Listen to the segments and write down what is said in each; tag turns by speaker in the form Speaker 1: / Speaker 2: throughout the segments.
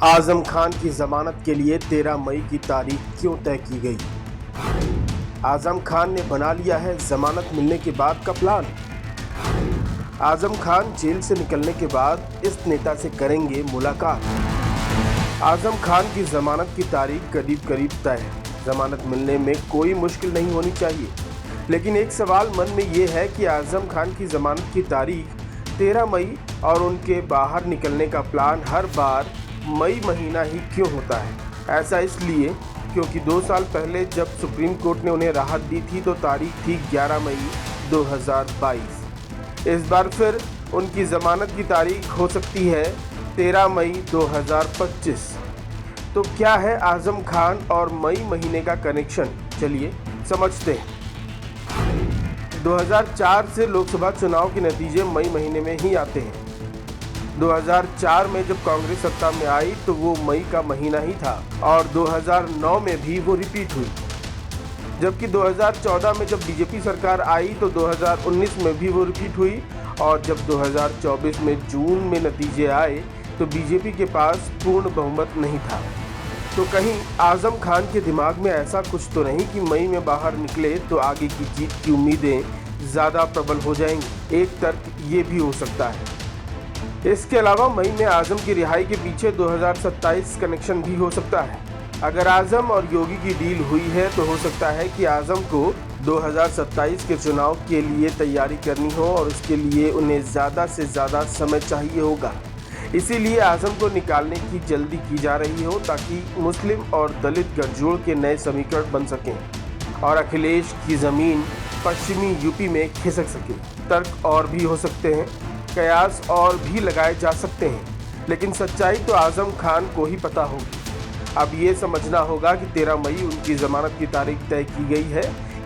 Speaker 1: आजम खान की जमानत के लिए 13 मई की तारीख क्यों तय की गई? आजम खान ने बना लिया है जमानत मिलने के बाद का प्लान। आजम खान जेल से निकलने के बाद इस नेता से करेंगे मुलाकात। आजम खान की जमानत की तारीख करीब करीब तय है। जमानत मिलने में कोई मुश्किल नहीं होनी चाहिए, लेकिन एक सवाल मन में ये है कि आजम खान की जमानत की तारीख 13 मई और उनके बाहर निकलने का प्लान हर बार मई महीना ही क्यों होता है? ऐसा इसलिए क्योंकि 2 साल पहले जब सुप्रीम कोर्ट ने उन्हें राहत दी थी तो तारीख थी 11 मई 2022। इस बार फिर उनकी जमानत की तारीख हो सकती है 13 मई 2025। तो क्या है आजम खान और मई महीने का कनेक्शन? चलिए समझते हैं। 2004 से लोकसभा चुनाव के नतीजे मई महीने में ही आते हैं। 2004 में जब कांग्रेस सत्ता में आई तो वो मई का महीना ही था और 2009 में भी वो रिपीट हुई। जबकि 2014 में जब बीजेपी सरकार आई तो 2019 में भी वो रिपीट हुई और जब 2024 में जून में नतीजे आए तो बीजेपी के पास पूर्ण बहुमत नहीं था। तो कहीं आजम खान के दिमाग में ऐसा कुछ तो नहीं कि मई में बाहर निकले तो आगे की जीत की उम्मीदें ज़्यादा प्रबल हो जाएंगी। एक तर्क ये भी हो सकता है। इसके अलावा मई में आजम की रिहाई के पीछे 2027 कनेक्शन भी हो सकता है। अगर आजम और योगी की डील हुई है तो हो सकता है कि आजम को 2027 के चुनाव के लिए तैयारी करनी हो और उसके लिए उन्हें ज़्यादा से ज़्यादा समय चाहिए होगा। इसीलिए आजम को निकालने की जल्दी की जा रही हो ताकि मुस्लिम और दलित गठजोड़ के नए समीकरण बन सकें और अखिलेश की ज़मीन पश्चिमी यूपी में खिसक सके। तर्क और भी हो सकते हैं, कयास और भी लगाए जा सकते हैं, लेकिन सच्चाई तो आजम खान को ही पता होगी। अब ये समझना होगा कि 13 मई उनकी जमानत की तारीख तय की गई है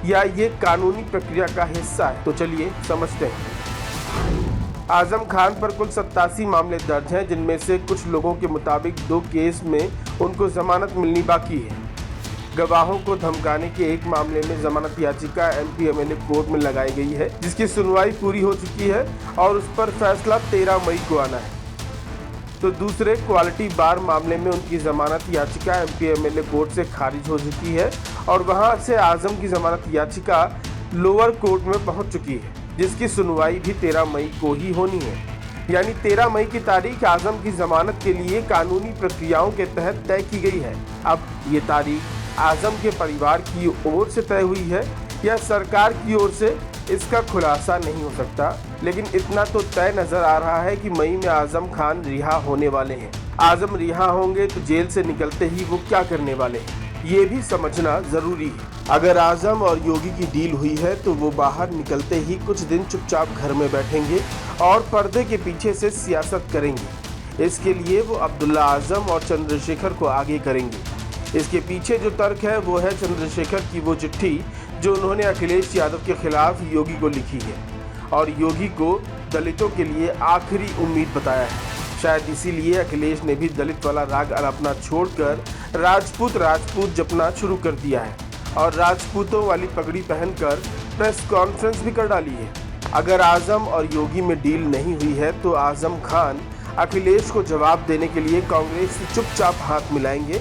Speaker 1: या ये कानूनी प्रक्रिया का हिस्सा है। तो चलिए समझते हैं। आजम खान पर कुल 87 मामले दर्ज हैं, जिनमें से कुछ लोगों के मुताबिक 2 केस में उनको जमानत मिलनी बाकी है। गवाहों को धमकाने के एक मामले में जमानत याचिका एमपी एमएलए कोर्ट में लगाई गई है, जिसकी सुनवाई पूरी हो चुकी है और उस पर फैसला 13 मई को आना है। तो दूसरे क्वालिटी बार मामले में उनकी जमानत याचिका एमपी एमएलए कोर्ट से खारिज हो चुकी है और वहां से आजम की जमानत याचिका लोअर कोर्ट में पहुंच चुकी है, जिसकी सुनवाई भी 13 मई को ही होनी है। यानी 13 मई की तारीख आजम की जमानत के लिए कानूनी प्रक्रियाओं के तहत तय की गई है। अब ये तारीख आजम के परिवार की ओर से तय हुई है या सरकार की ओर से, इसका खुलासा नहीं हो सकता, लेकिन इतना तो तय नजर आ रहा है कि मई में आजम खान रिहा होने वाले हैं। आजम रिहा होंगे तो जेल से निकलते ही वो क्या करने वाले हैं, ये भी समझना जरूरी है। अगर आजम और योगी की डील हुई है तो वो बाहर निकलते ही कुछ दिन चुपचाप घर में बैठेंगे और पर्दे के पीछे से सियासत करेंगे। इसके लिए वो अब्दुल्ला आजम और चंद्रशेखर को आगे करेंगे। इसके पीछे जो तर्क है वो है चंद्रशेखर की वो चिट्ठी जो उन्होंने अखिलेश यादव के खिलाफ योगी को लिखी है और योगी को दलितों के लिए आखिरी उम्मीद बताया है। शायद इसीलिए अखिलेश ने भी दलित वाला राग अलापना छोड़कर राजपूत जपना शुरू कर दिया है और राजपूतों वाली पगड़ी पहनकर प्रेस कॉन्फ्रेंस भी कर डाली है। अगर आजम और योगी में डील नहीं हुई है तो आजम खान अखिलेश को जवाब देने के लिए कांग्रेस से चुपचाप हाथ मिलाएंगे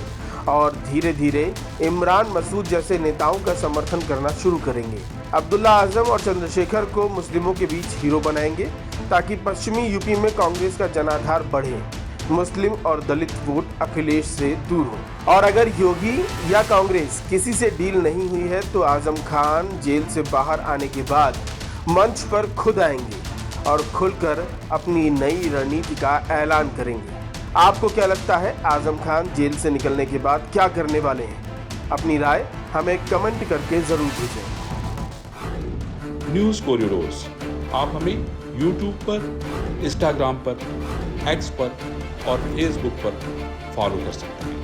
Speaker 1: और धीरे धीरे इमरान मसूद जैसे नेताओं का समर्थन करना शुरू करेंगे। अब्दुल्ला आजम और चंद्रशेखर को मुस्लिमों के बीच हीरो बनाएंगे ताकि पश्चिमी यूपी में कांग्रेस का जनाधार बढ़े, मुस्लिम और दलित वोट अखिलेश से दूर हो। और अगर योगी या कांग्रेस किसी से डील नहीं हुई है तो आजम खान जेल से बाहर आने के बाद मंच पर खुद आएंगे और खुलकर अपनी नई रणनीति का ऐलान करेंगे। आपको क्या लगता है, आजम खान जेल से निकलने के बाद क्या करने वाले हैं? अपनी राय हमें कमेंट करके जरूर भेजें।
Speaker 2: न्यूज़ कोरिडोर्स आप हमें यूट्यूब पर, इंस्टाग्राम पर, एक्स पर और फेसबुक पर फॉलो कर सकते हैं।